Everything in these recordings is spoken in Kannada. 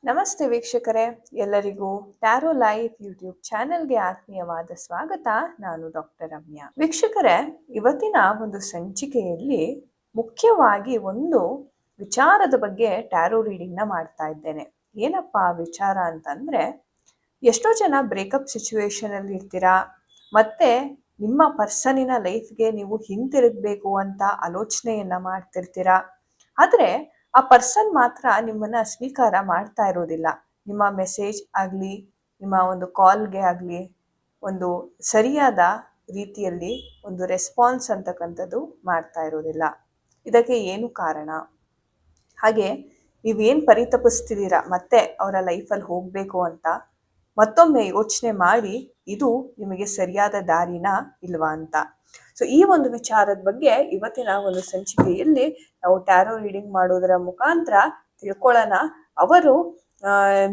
ನಮಸ್ತೆ ವೀಕ್ಷಕರೇ, ಎಲ್ಲರಿಗೂ ಟ್ಯಾರೋ ಲೈಫ್ ಯೂಟ್ಯೂಬ್ ಚಾನೆಲ್ಗೆ ಆತ್ಮೀಯವಾದ ಸ್ವಾಗತ. ನಾನು ಡಾಕ್ಟರ್ ರಮ್ಯಾ. ವೀಕ್ಷಕರೇ, ಇವತ್ತಿನ ಒಂದು ಸಂಚಿಕೆಯಲ್ಲಿ ಮುಖ್ಯವಾಗಿ ಒಂದು ವಿಚಾರದ ಬಗ್ಗೆ ಟ್ಯಾರೋ ರೀಡಿಂಗ್ನ ಮಾಡ್ತಾ ಇದ್ದೇನೆ. ಏನಪ್ಪಾ ವಿಚಾರ ಅಂತಂದ್ರೆ, ಎಷ್ಟೋ ಜನ ಬ್ರೇಕಪ್ ಸಿಚುವೇಶನ್ ಅಲ್ಲಿ ಇರ್ತೀರಾ, ಮತ್ತೆ ನಿಮ್ಮ ಪರ್ಸನಿನ ಲೈಫ್ಗೆ ನೀವು ಹಿಂತಿರುಗಬೇಕು ಅಂತ ಆಲೋಚನೆಯನ್ನ ಮಾಡ್ತಿರ್ತೀರಾ. ಆದ್ರೆ ಆ ಪರ್ಸನ್ ಮಾತ್ರ ನಿಮ್ಮನ್ನ ಸ್ವೀಕಾರ ಮಾಡ್ತಾ ಇರೋದಿಲ್ಲ. ನಿಮ್ಮ ಮೆಸೇಜ್ ಆಗಲಿ, ನಿಮ್ಮ ಒಂದು ಕಾಲ್ಗೆ ಆಗಲಿ ಒಂದು ಸರಿಯಾದ ರೀತಿಯಲ್ಲಿ ಒಂದು ರೆಸ್ಪಾನ್ಸ್ ಅಂತಕ್ಕಂಥದ್ದು ಮಾಡ್ತಾ ಇರೋದಿಲ್ಲ. ಇದಕ್ಕೆ ಏನು ಕಾರಣ? ಹಾಗೆ ನೀವೇನು ಪರಿತಪಿಸ್ತಿದ್ದೀರಾ ಮತ್ತೆ ಅವರ ಲೈಫಲ್ಲಿ ಹೋಗಬೇಕು ಅಂತ, ಮತ್ತೊಮ್ಮೆ ಯೋಚನೆ ಮಾಡಿ ಇದು ನಿಮಗೆ ಸರಿಯಾದ ದಾರಿನ ಇಲ್ವಾ ಅಂತ. ಸೊ ಈ ಒಂದು ವಿಚಾರದ ಬಗ್ಗೆ ಇವತ್ತಿನ ಒಂದು ಸಂಚಿಕೆಯಲ್ಲಿ ನಾವು ಟ್ಯಾರೋ ರೀಡಿಂಗ್ ಮಾಡೋದರ ಮುಖಾಂತರ ತಿಳ್ಕೊಳ್ಳೋಣ. ಅವರು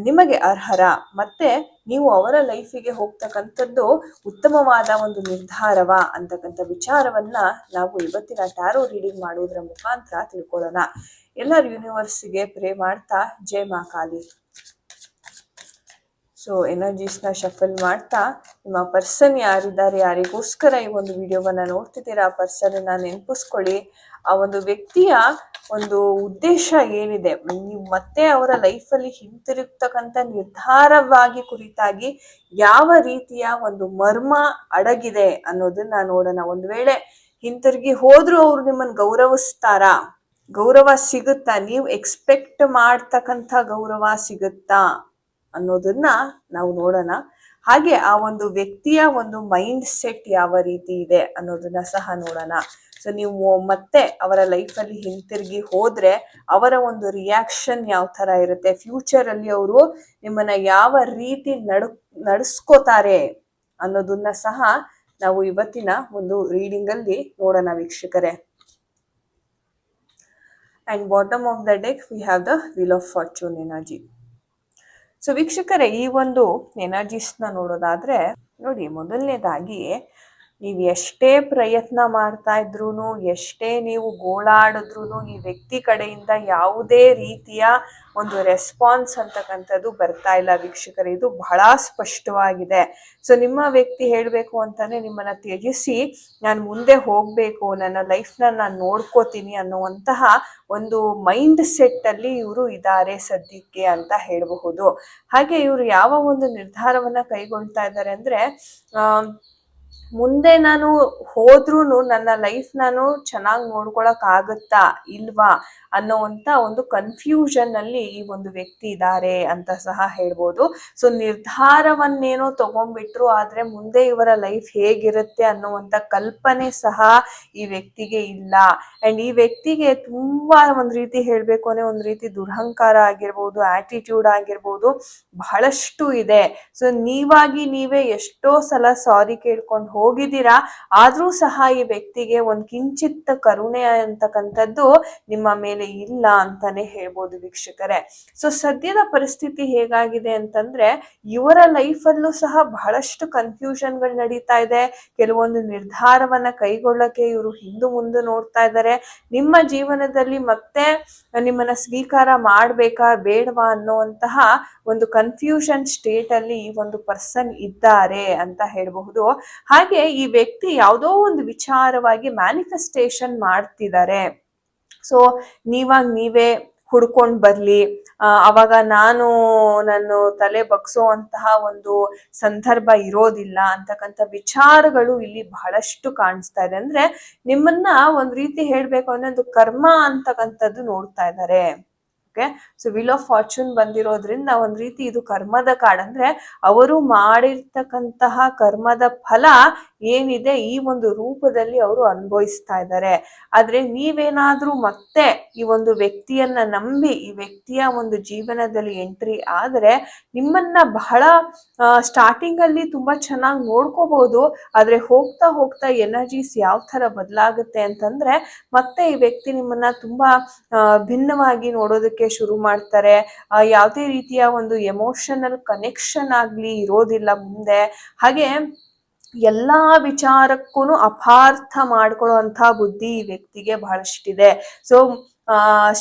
ನಿಮಗೆ ಅರ್ಹರ, ಮತ್ತೆ ನೀವು ಅವರ ಲೈಫಿಗೆ ಹೋಗ್ತಕ್ಕಂಥದ್ದು ಉತ್ತಮವಾದ ಒಂದು ನಿರ್ಧಾರವ ಅಂತಕ್ಕಂಥ ವಿಚಾರವನ್ನ ನಾವು ಇವತ್ತಿನ ಟ್ಯಾರೋ ರೀಡಿಂಗ್ ಮಾಡೋದರ ಮುಖಾಂತರ ತಿಳ್ಕೊಳ್ಳೋಣ. ಎಲ್ಲರೂ ಯೂನಿವರ್ಸಿಗೆ ಪ್ರೇ ಮಾಡ್ತಾ ಜೈ ಮಾ ಕಾಲಿ. ಸೊ ಎನರ್ಜೀಸ್ನ ಶಫಲ್ ಮಾಡ್ತಾ, ನಿಮ್ಮ ಪರ್ಸನ್ ಯಾರಿದ್ದಾರೆ, ಯಾರಿಗೋಸ್ಕರ ಈ ಒಂದು ವಿಡಿಯೋವನ್ನ ನೋಡ್ತಿದ್ದೀರಾ, ಆ ಪರ್ಸನ್ನ ನೆನಪಿಸ್ಕೊಳ್ಳಿ. ಆ ಒಂದು ವ್ಯಕ್ತಿಯ ಒಂದು ಉದ್ದೇಶ ಏನಿದೆ, ನೀವು ಮತ್ತೆ ಅವರ ಲೈಫಲ್ಲಿ ಹಿಂತಿರುಗ್ತಕ್ಕಂಥ ನಿರ್ಧಾರವಾಗಿ ಕುರಿತಾಗಿ ಯಾವ ರೀತಿಯ ಒಂದು ಮರ್ಮ ಅಡಗಿದೆ ಅನ್ನೋದನ್ನ ನೋಡೋಣ. ಒಂದು ವೇಳೆ ಹಿಂತಿರುಗಿ ಹೋದ್ರೂ ಅವ್ರು ನಿಮ್ಮನ್ನು ಗೌರವಿಸ್ತಾರಾ? ಗೌರವ ಸಿಗುತ್ತಾ? ನೀವು ಎಕ್ಸ್ಪೆಕ್ಟ್ ಮಾಡ್ತಕ್ಕಂಥ ಗೌರವ ಸಿಗುತ್ತಾ ಅನ್ನೋದನ್ನ ನಾವು ನೋಡೋಣ. ಹಾಗೆ ಆ ಒಂದು ವ್ಯಕ್ತಿಯ ಒಂದು ಮೈಂಡ್ ಸೆಟ್ ಯಾವ ರೀತಿ ಇದೆ ಅನ್ನೋದನ್ನ ಸಹ ನೋಡೋಣ. ಸೊ ನೀವು ಮತ್ತೆ ಅವರ ಲೈಫಲ್ಲಿ ಹಿಂತಿರುಗಿ ಹೋದ್ರೆ ಅವರ ಒಂದು ರಿಯಾಕ್ಷನ್ ಯಾವ ತರ ಇರುತ್ತೆ, ಫ್ಯೂಚರ್ ಅಲ್ಲಿ ಅವರು ನಿಮ್ಮನ್ನ ಯಾವ ರೀತಿ ನಡೆಸ್ಕೋತಾರೆ ಅನ್ನೋದನ್ನ ಸಹ ನಾವು ಇವತ್ತಿನ ಒಂದು ರೀಡಿಂಗ್ ಅಲ್ಲಿ ನೋಡೋಣ ವೀಕ್ಷಕರೇ. And bottom of the deck we have the wheel of fortune energy. So ವೀಕ್ಷಕರೇ, ಈ ಒಂದು ಎನರ್ಜೀಸ್ನ ನೋಡೋದಾದ್ರೆ ನೋಡಿ, ಮೊದಲನೇದಾಗಿ ನೀವು ಎಷ್ಟೇ ಪ್ರಯತ್ನ ಮಾಡ್ತಾ ಇದ್ರು, ಎಷ್ಟೇ ನೀವು ಗೋಳಾಡಿದ್ರು, ಈ ವ್ಯಕ್ತಿ ಕಡೆಯಿಂದ ಯಾವುದೇ ರೀತಿಯ ಒಂದು ರೆಸ್ಪಾನ್ಸ್ ಅಂತಕ್ಕಂಥದ್ದು ಬರ್ತಾ ಇಲ್ಲ ವೀಕ್ಷಕರೇ. ಇದು ಬಹಳ ಸ್ಪಷ್ಟವಾಗಿದೆ. ಸೊ ನಿಮ್ಮ ವ್ಯಕ್ತಿ ಹೇಳಬೇಕು ಅಂತಾನೆ ನಿಮ್ಮನ್ನ ತ್ಯಜಿಸಿ ನಾನು ಮುಂದೆ ಹೋಗ್ಬೇಕು, ನನ್ನ ಲೈಫ್ನ ನಾನು ನೋಡ್ಕೋತೀನಿ ಅನ್ನುವಂತಹ ಒಂದು ಮೈಂಡ್ ಸೆಟ್ ಅಲ್ಲಿ ಇವರು ಇದ್ದಾರೆ ಸದ್ಯಕ್ಕೆ ಅಂತ ಹೇಳಬಹುದು. ಹಾಗೆ ಇವರು ಯಾವ ಒಂದು ನಿರ್ಧಾರವನ್ನ ಕೈಗೊಳ್ತಾ ಇದ್ದಾರೆ ಅಂದ್ರೆ, ಮುಂದೆ ನಾನು ಹೋದ್ರೂ ನನ್ನ ಲೈಫ್ ನಾನು ಚೆನ್ನಾಗಿ ನೋಡ್ಕೊಳಕ್ ಆಗುತ್ತಾ ಇಲ್ವಾ ಅನ್ನೋವಂಥ ಒಂದು ಕನ್ಫ್ಯೂಷನ್ ಅಲ್ಲಿ ಈ ಒಂದು ವ್ಯಕ್ತಿ ಇದ್ದಾರೆ ಅಂತ ಸಹ ಹೇಳ್ಬೋದು. ಸೊ ನಿರ್ಧಾರವನ್ನೇನೋ ತಗೊಂಡ್ಬಿಟ್ರು, ಆದ್ರೆ ಮುಂದೆ ಇವರ ಲೈಫ್ ಹೇಗಿರುತ್ತೆ ಅನ್ನುವಂಥ ಕಲ್ಪನೆ ಸಹ ಈ ವ್ಯಕ್ತಿಗೆ ಇಲ್ಲ. ಅಂಡ್ ಈ ವ್ಯಕ್ತಿಗೆ ತುಂಬಾ ಒಂದ್ ರೀತಿ ಹೇಳ್ಬೇಕು ಅಂದ್ರೆ ಒಂದ್ ರೀತಿ ದುರಹಂಕಾರ ಆಗಿರ್ಬೋದು, ಆಟಿಟ್ಯೂಡ್ ಆಗಿರ್ಬೋದು, ಬಹಳಷ್ಟು ಇದೆ. ಸೊ ನೀವೇ ಎಷ್ಟೋ ಸಲ ಸಾರಿ ಕೇಳ್ಕೊಂಡು ಹೋಗಿದ್ದೀರಾ, ಆದ್ರೂ ಸಹ ಈ ವ್ಯಕ್ತಿಗೆ ಒಂದ್ ಕಿಂಚಿತ್ತ ಕರುಣೆ ಅಂತಕ್ಕಂಥದ್ದು ನಿಮ್ಮ ಮೇಲೆ ಇಲ್ಲ ಅಂತಾನೆ ಹೇಳ್ಬೋದು ವೀಕ್ಷಕರೇ. ಸೊ ಸದ್ಯದ ಪರಿಸ್ಥಿತಿ ಹೇಗಾಗಿದೆ ಅಂತಂದ್ರೆ, ಇವರ ಲೈಫಲ್ಲೂ ಸಹ ಬಹಳಷ್ಟು ಕನ್ಫ್ಯೂಷನ್ಗಳು ನಡೀತಾ ಇದೆ. ಕೆಲವೊಂದು ನಿರ್ಧಾರವನ್ನ ಕೈಗೊಳ್ಳಕ್ಕೆ ಇವರು ಹಿಂದು ಮುಂದೆ ನೋಡ್ತಾ ಇದ್ದಾರೆ. ನಿಮ್ಮ ಜೀವನದಲ್ಲಿ ಮತ್ತೆ ನಿಮ್ಮನ್ನ ಸ್ವೀಕಾರ ಮಾಡ್ಬೇಕಾ ಬೇಡವಾ ಅನ್ನುವಂತಹ ಒಂದು ಕನ್ಫ್ಯೂಷನ್ ಸ್ಟೇಟ್ ಅಲ್ಲಿ ಈ ಒಂದು ಪರ್ಸನ್ ಇದ್ದಾರೆ ಅಂತ ಹೇಳಬಹುದು. ಹಾಗೆ ಈ ವ್ಯಕ್ತಿ ಯಾವುದೋ ಒಂದು ವಿಚಾರವಾಗಿ ಮ್ಯಾನಿಫೆಸ್ಟೇಷನ್ ಮಾಡ್ತಿದ್ದಾರೆ. ಸೊ ನೀವೇ ಹುಡ್ಕೊಂಡ್ ಬರ್ಲಿ, ಅವಾಗ ನನ್ನ ತಲೆ ಬಗ್ಸೋಂತಹ ಒಂದು ಸಂದರ್ಭ ಇರೋದಿಲ್ಲ ಅಂತಕ್ಕಂಥ ವಿಚಾರಗಳು ಇಲ್ಲಿ ಬಹಳಷ್ಟು ಕಾಣಿಸ್ತಾ ಇದೆ. ಅಂದ್ರೆ ನಿಮ್ಮನ್ನ ಒಂದ್ ರೀತಿ ಹೇಳ್ಬೇಕು ಅಂದ್ರೆ ಒಂದು ಕರ್ಮ ಅಂತಕ್ಕಂಥದ್ದು ನೋಡ್ತಾ ಇದ್ದಾರೆ. Okay, so wheel of fortune ಬಂದಿರೋದ್ರಿಂದ ಒಂದ್ ರೀತಿ ಇದು ಕರ್ಮದ ಕಾರ್ಡ್. ಅಂದ್ರೆ ಅವರು ಮಾಡಿರ್ತಕ್ಕಂತಹ ಕರ್ಮದ ಫಲ ಏನಿದೆ ಈ ಒಂದು ರೂಪದಲ್ಲಿ ಅವರು ಅನುಭವಿಸ್ತಾ ಇದ್ದಾರೆ. ಆದ್ರೆ ನೀವೇನಾದ್ರೂ ಮತ್ತೆ ಈ ಒಂದು ವ್ಯಕ್ತಿಯನ್ನ ನಂಬಿ ಈ ವ್ಯಕ್ತಿಯ ಒಂದು ಜೀವನದಲ್ಲಿ ಎಂಟ್ರಿ ಆದ್ರೆ ನಿಮ್ಮನ್ನ ಬಹಳ ಸ್ಟಾರ್ಟಿಂಗ್ ಅಲ್ಲಿ ತುಂಬಾ ಚೆನ್ನಾಗಿ ನೋಡ್ಕೋಬಹುದು. ಆದ್ರೆ ಹೋಗ್ತಾ ಹೋಗ್ತಾ ಎನರ್ಜೀಸ್ ಯಾವ ತರ ಬದಲಾಗುತ್ತೆ ಅಂತಂದ್ರೆ, ಮತ್ತೆ ಈ ವ್ಯಕ್ತಿ ನಿಮ್ಮನ್ನ ತುಂಬಾ ಭಿನ್ನವಾಗಿ ನೋಡೋದಕ್ಕೆ ಶುರು ಮಾಡ್ತಾರೆ. ಯಾವುದೇ ರೀತಿಯ ಒಂದು ಎಮೋಷನಲ್ ಕನೆಕ್ಷನ್ ಆಗ್ಲಿ ಇರೋದಿಲ್ಲ ಮುಂದೆ. ಹಾಗೆ ಎಲ್ಲಾ ವಿಚಾರಕ್ಕೂ ಅಪಾರ್ಥ ಮಾಡ್ಕೊಳ್ಳೋ ಅಂತ ಬುದ್ಧಿ ಈ ವ್ಯಕ್ತಿಗೆ ಬಹಳಷ್ಟಿದೆ. ಸೊ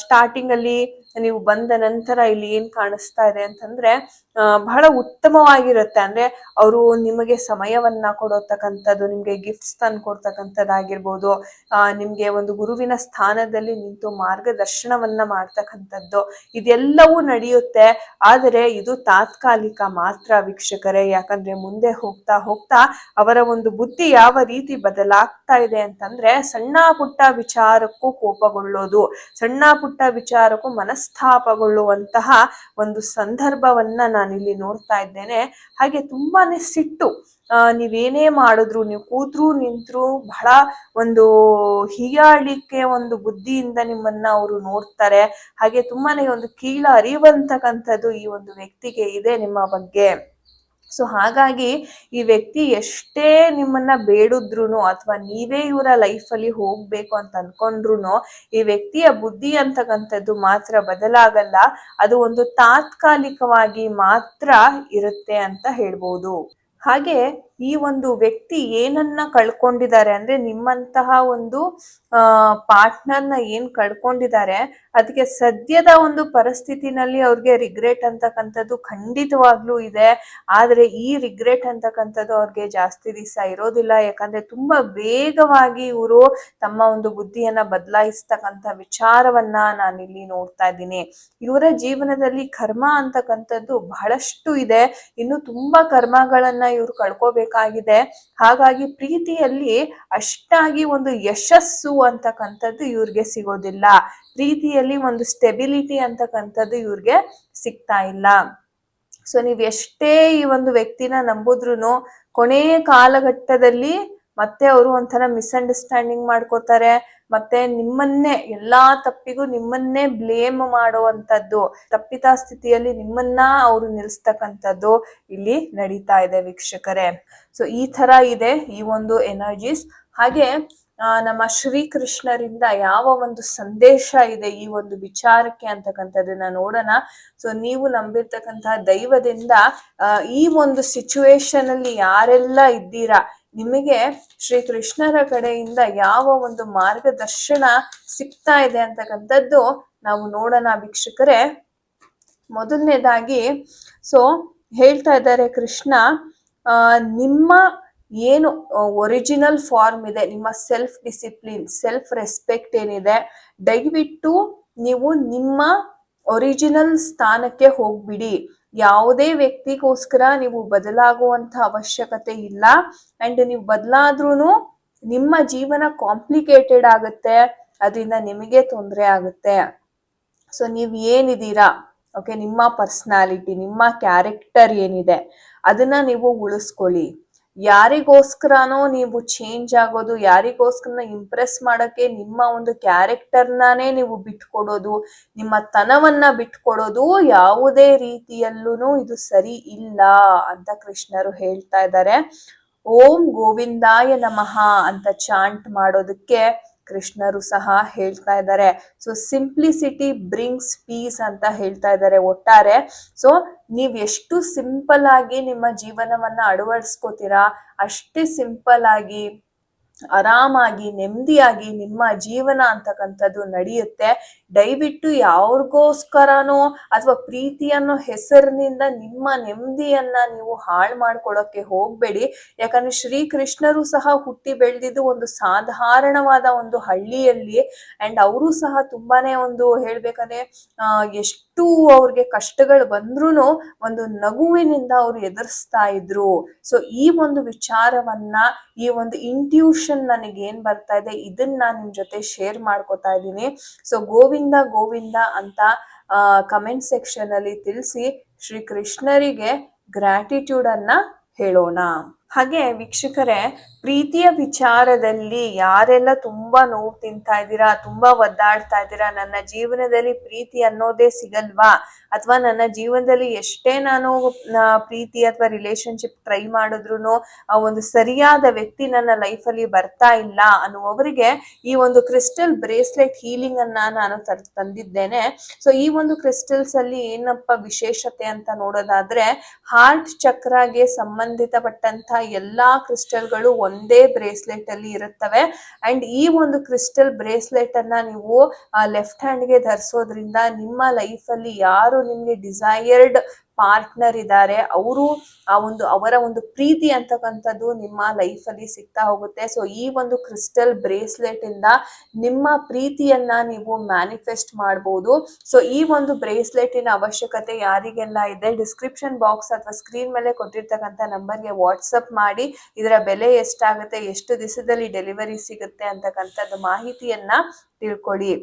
ಸ್ಟಾರ್ಟಿಂಗ್ ಅಲ್ಲಿ ನೀವು ಬಂದ ನಂತರ ಇಲ್ಲಿ ಏನ್ ಕಾಣಿಸ್ತಾ ಇದೆ ಅಂತಂದ್ರೆ ಬಹಳ ಉತ್ತಮವಾಗಿರುತ್ತೆ. ಅಂದ್ರೆ ಅವರು ನಿಮಗೆ ಸಮಯವನ್ನ ಕೊಡತಕ್ಕಂಥದ್ದು, ನಿಮ್ಗೆ ಗಿಫ್ಟ್ಸ್ ತಂದು ಕೊಡ್ತಕ್ಕಂಥದ್ದಾಗಿರ್ಬೋದು, ನಿಮ್ಗೆ ಒಂದು ಗುರುವಿನ ಸ್ಥಾನದಲ್ಲಿ ನಿಂತು ಮಾರ್ಗದರ್ಶನವನ್ನ ಮಾಡ್ತಕ್ಕಂಥದ್ದು, ಇದೆಲ್ಲವೂ ನಡೆಯುತ್ತೆ. ಆದರೆ ಇದು ತಾತ್ಕಾಲಿಕ ಮಾತ್ರ ವೀಕ್ಷಕರೇ. ಯಾಕಂದ್ರೆ ಮುಂದೆ ಹೋಗ್ತಾ ಹೋಗ್ತಾ ಅವರ ಒಂದು ಬುದ್ಧಿ ಯಾವ ರೀತಿ ಬದಲಾಗ್ತಾ ಇದೆ ಅಂತಂದ್ರೆ, ಸಣ್ಣ ಪುಟ್ಟ ವಿಚಾರಕ್ಕೂ ಕೋಪಗೊಳ್ಳೋದು, ಸಣ್ಣ ಪುಟ್ಟ ವಿಚಾರಕ್ಕೂ ಮನಸ್ತಾಪಗೊಳ್ಳುವಂತಹ ಒಂದು ಸಂದರ್ಭವನ್ನ ನಾನಿಲ್ಲಿ ನೋಡ್ತಾ ಇದ್ದೇನೆ. ಹಾಗೆ ತುಂಬಾನೇ ಸಿಟ್ಟು, ನೀವೇನೇ ಮಾಡಿದ್ರು, ನೀವು ಕೂತ್ರು ನಿಂತ್ರು ಬಹಳ ಒಂದು ಹೀಯಾಳಿಕೆ ಒಂದು ಬುದ್ಧಿಯಿಂದ ನಿಮ್ಮನ್ನ ಅವರು ನೋಡ್ತಾರೆ. ಹಾಗೆ ತುಂಬಾನೇ ಒಂದು ಕೀಳ ಅರಿವಂತಕ್ಕಂಥದ್ದು ಈ ಒಂದು ವ್ಯಕ್ತಿಗೆ ಇದೆ ನಿಮ್ಮ ಬಗ್ಗೆ. ಸೊ ಹಾಗಾಗಿ ಈ ವ್ಯಕ್ತಿ ಎಷ್ಟೇ ನಿಮ್ಮನ್ನ ಬೇಡುದ್ರುನು ಅಥವಾ ನೀವೇ ಇವರ ಲೈಫಲ್ಲಿ ಹೋಗ್ಬೇಕು ಅಂತ ಅನ್ಕೊಂಡ್ರು ಈ ವ್ಯಕ್ತಿಯ ಬುದ್ಧಿ ಅಂತಕ್ಕಂಥದ್ದು ಮಾತ್ರ ಬದಲಾಗಲ್ಲ. ಅದು ಒಂದು ತಾತ್ಕಾಲಿಕವಾಗಿ ಮಾತ್ರ ಇರುತ್ತೆ ಅಂತ ಹೇಳ್ಬೋದು. ಹಾಗೆ ಈ ಒಂದು ವ್ಯಕ್ತಿ ಏನನ್ನ ಕಳ್ಕೊಂಡಿದ್ದಾರೆ ಅಂದ್ರೆ, ನಿಮ್ಮಂತಹ ಒಂದು ಪಾರ್ಟ್ನರ್ನ ಏನ್ ಕಳ್ಕೊಂಡಿದ್ದಾರೆ ಅದಕ್ಕೆ ಸದ್ಯದ ಒಂದು ಪರಿಸ್ಥಿತಿನಲ್ಲಿ ಅವ್ರಿಗೆ ರಿಗ್ರೆಟ್ ಅಂತಕ್ಕಂಥದ್ದು ಖಂಡಿತವಾಗ್ಲೂ ಇದೆ. ಆದ್ರೆ ಈ ರಿಗ್ರೆಟ್ ಅಂತಕ್ಕಂಥದ್ದು ಅವ್ರಿಗೆ ಜಾಸ್ತಿ ದಿವಸ ಇರೋದಿಲ್ಲ. ಯಾಕಂದ್ರೆ ತುಂಬಾ ವೇಗವಾಗಿ ಇವರು ತಮ್ಮ ಒಂದು ಬುದ್ಧಿಯನ್ನ ಬದಲಾಯಿಸ್ತಕ್ಕಂಥ ವಿಚಾರವನ್ನ ನಾನಿಲ್ಲಿ ನೋಡ್ತಾ ಇದ್ದೀನಿ. ಇವರ ಜೀವನದಲ್ಲಿ ಕರ್ಮ ಅಂತಕ್ಕಂಥದ್ದು ಬಹಳಷ್ಟು ಇದೆ. ಇನ್ನು ತುಂಬಾ ಕರ್ಮಗಳನ್ನ ಇವ್ರು ಕಳ್ಕೋಬೇಕಾಗಿದೆ. ಹಾಗಾಗಿ ಪ್ರೀತಿಯಲ್ಲಿ ಅಷ್ಟಾಗಿ ಒಂದು ಯಶಸ್ಸು ಅಂತಕ್ಕಂಥದ್ದು ಇವ್ರಿಗೆ ಸಿಗೋದಿಲ್ಲ. ಪ್ರೀತಿಯಲ್ಲಿ ಒಂದು ಸ್ಟೆಬಿಲಿಟಿ ಅಂತಕ್ಕಂಥದ್ದು ಇವ್ರಿಗೆ ಸಿಗ್ತಾ ಇಲ್ಲ. ಸೊ ನೀವ್ ಎಷ್ಟೇ ಈ ಒಂದು ವ್ಯಕ್ತಿನ ನಂಬುದ್ರುನು ಕೊನೆಯ ಕಾಲಘಟ್ಟದಲ್ಲಿ ಮತ್ತೆ ಅವರು ಒಂಥರ ಮಿಸ್ಅಂಡರ್ಸ್ಟ್ಯಾಂಡಿಂಗ್ ಮಾಡ್ಕೋತಾರೆ. ಮತ್ತೆ ನಿಮ್ಮನ್ನೇ ಎಲ್ಲಾ ತಪ್ಪಿಗೂ ನಿಮ್ಮನ್ನೇ ಬ್ಲೇಮ್ ಮಾಡುವಂತದ್ದು, ತಪ್ಪಿತ ಸ್ಥಿತಿಯಲ್ಲಿ ನಿಮ್ಮನ್ನ ಅವರು ನಿಲ್ಸ್ತಕ್ಕಂಥದ್ದು ಇಲ್ಲಿ ನಡೀತಾ ಇದೆ ವೀಕ್ಷಕರೇ. ಸೊ ಈ ತರ ಇದೆ ಈ ಒಂದು ಎನರ್ಜೀಸ್. ಹಾಗೆ ನಮ್ಮ ಶ್ರೀಕೃಷ್ಣರಿಂದ ಯಾವ ಒಂದು ಸಂದೇಶ ಇದೆ ಈ ಒಂದು ವಿಚಾರಕ್ಕೆ ಅಂತಕ್ಕಂಥದ್ದನ್ನ ನೋಡೋಣ. ಸೊ ನೀವು ನಂಬಿರ್ತಕ್ಕಂತಹ ದೈವದಿಂದ ಈ ಒಂದು ಸಿಚುವೇಶನ್ ಅಲ್ಲಿ ಯಾರೆಲ್ಲ ಇದ್ದೀರಾ, ನಿಮಗೆ ಶ್ರೀಕೃಷ್ಣರ ಕಡೆಯಿಂದ ಯಾವ ಒಂದು ಮಾರ್ಗದರ್ಶನ ಸಿಗ್ತಾ ಇದೆ ಅಂತಕ್ಕಂಥದ್ದು ನಾವು ನೋಡೋಣ ವೀಕ್ಷಕರೇ. ಮೊದಲನೇದಾಗಿ ಸೊ ಹೇಳ್ತಾ ಇದ್ದಾರೆ ಕೃಷ್ಣ, ನಿಮ್ಮ ಏನು ಒರಿಜಿನಲ್ ಫಾರ್ಮ್ ಇದೆ, ನಿಮ್ಮ ಸೆಲ್ಫ್ ಡಿಸಿಪ್ಲಿನ್, ಸೆಲ್ಫ್ ರೆಸ್ಪೆಕ್ಟ್ ಏನಿದೆ, ದಯವಿಟ್ಟು ನೀವು ನಿಮ್ಮ ಒರಿಜಿನಲ್ ಸ್ಥಾನಕ್ಕೆ ಹೋಗ್ಬಿಡಿ. ಯಾವುದೇ ವ್ಯಕ್ತಿಗೋಸ್ಕರ ನೀವು ಬದಲಾಗುವಂತ ಅವಶ್ಯಕತೆ ಇಲ್ಲ. ಅಂಡ್ ನೀವು ಬದಲಾದ್ರೂ ನಿಮ್ಮ ಜೀವನ ಕಾಂಪ್ಲಿಕೇಟೆಡ್ ಆಗುತ್ತೆ, ಅದರಿಂದ ನಿಮಗೆ ತೊಂದರೆ ಆಗುತ್ತೆ. ಸೊ ನೀವ್ ಏನಿದ್ದೀರಾ, ಓಕೆ, ನಿಮ್ಮ ಪರ್ಸನಾಲಿಟಿ, ನಿಮ್ಮ ಕ್ಯಾರೆಕ್ಟರ್ ಏನಿದೆ ಅದನ್ನ ನೀವು ಉಳಿಸ್ಕೊಳ್ಳಿ. ಯಾರಿಗೋಸ್ಕರನೋ ನೀವು ಚೇಂಜ್ ಆಗೋದು, ಯಾರಿಗೋಸ್ಕರ ಇಂಪ್ರೆಸ್ ಮಾಡಕ್ಕೆ ನಿಮ್ಮ ಒಂದು ಕ್ಯಾರೆಕ್ಟರ್ನೇ ನೀವು ಬಿಟ್ಕೊಡೋದು, ನಿಮ್ಮ ತನವನ್ನ ಬಿಟ್ಕೊಡೋದು ಯಾವುದೇ ರೀತಿಯಲ್ಲೂ ಇದು ಸರಿ ಇಲ್ಲ ಅಂತ ಕೃಷ್ಣರು ಹೇಳ್ತಾ ಇದ್ದಾರೆ. ಓಂ ಗೋವಿಂದಾಯ ನಮಃ ಅಂತ ಚಾಂಟ್ ಮಾಡೋದಕ್ಕೆ ಕೃಷ್ಣರು ಸಹ ಹೇಳ್ತಾ ಇದ್ದಾರೆ. ಸೊ ಸಿಂಪ್ಲಿಸಿಟಿ ಬ್ರಿಂಗ್ಸ್ ಪೀಸ್ ಅಂತ ಹೇಳ್ತಾ ಇದ್ದಾರೆ ಒಟ್ಟಾರೆ. ಸೊ ನೀವ್ ಎಷ್ಟು ಸಿಂಪಲ್ ಆಗಿ ನಿಮ್ಮ ಜೀವನವನ್ನ ಅಳವಡಿಸ್ಕೋತೀರಾ, ಅಷ್ಟೇ ಸಿಂಪಲ್ ಆಗಿ ಆರಾಮಾಗಿ ನೆಮ್ಮದಿಯಾಗಿ ನಿಮ್ಮ ಜೀವನ ಅಂತಕ್ಕಂಥದ್ದು ನಡೆಯುತ್ತೆ. ದಯವಿಟ್ಟು ಯಾರಿಗೋಸ್ಕರನೋ ಅಥವಾ ಪ್ರೀತಿ ಅನ್ನೋ ಹೆಸರಿನಿಂದ ನಿಮ್ಮ ನೆಮ್ಮದಿಯನ್ನ ನೀವು ಹಾಳು ಮಾಡ್ಕೊಳ್ಳೋಕೆ ಹೋಗ್ಬೇಡಿ. ಯಾಕಂದ್ರೆ ಶ್ರೀಕೃಷ್ಣರು ಸಹ ಹುಟ್ಟಿ ಬೆಳೆದಿದ್ದು ಒಂದು ಸಾಧಾರಣವಾದ ಒಂದು ಹಳ್ಳಿಯಲ್ಲಿ. ಅಂಡ್ ಅವರು ಸಹ ತುಂಬಾನೇ ಒಂದು ಹೇಳ್ಬೇಕಂದ್ರೆ ಎಷ್ಟು ಅವ್ರಿಗೆ ಕಷ್ಟಗಳು ಬಂದ್ರೂ ಒಂದು ನಗುವಿನಿಂದ ಅವರು ಎದುರಿಸ್ತಾ ಇದ್ರು. ಸೊ ಈ ಒಂದು ವಿಚಾರವನ್ನ, ಈ ಒಂದು ಇಂಟ್ಯೂಷನ್ ನನಗೆ ಏನ್ ಬರ್ತಾ ಇದೆ ಇದನ್ನ ನಾನು ನಿಮ್ ಜೊತೆ ಶೇರ್ ಮಾಡ್ಕೋತಾ ಇದ್ದೀನಿ. ಸೊ ಗೋವಿಂದ ಗೋವಿಂದ ಅಂತ ಕಮೆಂಟ್ ಸೆಕ್ಷನ್ ಅಲ್ಲಿ ತಿಳಿಸಿ ಶ್ರೀ ಕೃಷ್ಣರಿಗೆ ಗ್ರಾಟಿಟ್ಯೂಡ್ ಅನ್ನ ಹೇಳೋಣ. ಹಾಗೆ ವೀಕ್ಷಕರೇ, ಪ್ರೀತಿಯ ವಿಚಾರದಲ್ಲಿ ಯಾರೆಲ್ಲ ತುಂಬಾ ನೋವು ತಿಂತಾ ಇದ್ದೀರಾ, ತುಂಬಾ ಒದ್ದಾಡ್ತಾ ಇದ್ದೀರಾ, ನನ್ನ ಜೀವನದಲ್ಲಿ ಪ್ರೀತಿ ಅನ್ನೋದೇ ಸಿಗಲ್ವಾ, ಅಥವಾ ನನ್ನ ಜೀವನದಲ್ಲಿ ಎಷ್ಟೇ ನಾನು ಪ್ರೀತಿ ಅಥವಾ ರಿಲೇಶನ್ಶಿಪ್ ಟ್ರೈ ಮಾಡಿದ್ರು ಒಂದು ಸರಿಯಾದ ವ್ಯಕ್ತಿ ನನ್ನ ಲೈಫಲ್ಲಿ ಬರ್ತಾ ಇಲ್ಲ ಅನ್ನುವವರಿಗೆ ಈ ಒಂದು ಕ್ರಿಸ್ಟಲ್ ಬ್ರೇಸ್ಲೆಟ್ ಹೀಲಿಂಗ್ ಅನ್ನ ನಾನು ತಂದಿದ್ದೇನೆ. ಸೊ ಈ ಒಂದು ಕ್ರಿಸ್ಟಲ್ಸ್ ಅಲ್ಲಿ ಏನಪ್ಪ ವಿಶೇಷತೆ ಅಂತ ನೋಡೋದಾದ್ರೆ, ಹಾರ್ಟ್ ಚಕ್ರಾಗೆ ಸಂಬಂಧಿತಪಟ್ಟಂತ ಎಲ್ಲಾ ಕ್ರಿಸ್ಟಲ್ಗಳು ಒಂದೇ ಬ್ರೇಸ್ಲೆಟ್ ಅಲ್ಲಿ ಇರುತ್ತವೆ. ಅಂಡ್ ಈ ಒಂದು ಕ್ರಿಸ್ಟಲ್ ಬ್ರೇಸ್ಲೆಟ್ ಅನ್ನ ನೀವು ಲೆಫ್ಟ್ ಹ್ಯಾಂಡ್ ಗೆ ಧರಿಸೋದ್ರಿಂದ ನಿಮ್ಮ ಲೈಫ್ ಅಲ್ಲಿ ಯಾರು ನಿಮ್ಗೆ ಡಿಸೈರ್ಡ್ ಪಾರ್ಟ್ನರ್ ಇದ್ದಾರೆ ಅವರ ಒಂದು ಪ್ರೀತಿ ಅಂತಕ್ಕಂಥದ್ದು ನಿಮ್ಮ ಲೈಫ್ ಅಲ್ಲಿ ಸಿಗ್ತಾ ಹೋಗುತ್ತೆ. ಸೊ ಈ ಒಂದು ಕ್ರಿಸ್ಟಲ್ ಬ್ರೇಸ್ಲೆಟ್ ಇಂದ ನಿಮ್ಮ ಪ್ರೀತಿಯನ್ನ ನೀವು ಮ್ಯಾನಿಫೆಸ್ಟ್ ಮಾಡಬಹುದು. ಸೊ ಈ ಒಂದು ಬ್ರೇಸ್ಲೆಟಿನ ಅವಶ್ಯಕತೆ ಯಾರಿಗೆಲ್ಲ ಇದೆ, ಡಿಸ್ಕ್ರಿಪ್ಷನ್ ಬಾಕ್ಸ್ ಅಥವಾ ಸ್ಕ್ರೀನ್ ಮೇಲೆ ಕೊಟ್ಟಿರ್ತಕ್ಕಂಥ ನಂಬರ್ಗೆ ವಾಟ್ಸಪ್ ಮಾಡಿ ಇದರ ಬೆಲೆ ಎಷ್ಟಾಗುತ್ತೆ, ಎಷ್ಟು ದಿವಸದಲ್ಲಿ ಡೆಲಿವರಿ ಸಿಗುತ್ತೆ ಅಂತಕ್ಕಂಥದ್ದು ಮಾಹಿತಿಯನ್ನ ತಿಳ್ಕೊಳ್ಳಿ.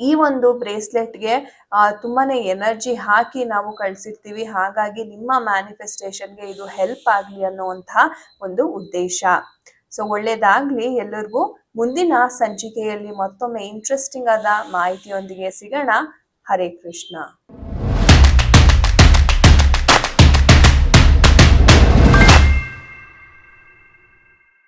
ಈ ಒಂದು ಬ್ರೇಸ್ಲೆಟ್ಗೆ ತುಂಬಾನೇ ಎನರ್ಜಿ ಹಾಕಿ ನಾವು ಕಳ್ಸಿರ್ತೀವಿ. ಹಾಗಾಗಿ ನಿಮ್ಮ ಮ್ಯಾನಿಫೆಸ್ಟೇಷನ್ಗೆ ಇದು ಹೆಲ್ಪ್ ಆಗಲಿ ಅನ್ನುವಂತಹ ಒಂದು ಉದ್ದೇಶ. ಸೊ ಒಳ್ಳೇದಾಗ್ಲಿ ಎಲ್ಲರಿಗೂ. ಮುಂದಿನ ಸಂಚಿಕೆಯಲ್ಲಿ ಮತ್ತೊಮ್ಮೆ ಇಂಟ್ರೆಸ್ಟಿಂಗ್ ಆದ ಮಾಹಿತಿಯೊಂದಿಗೆ ಸಿಗೋಣ. ಹರೇ ಕೃಷ್ಣ.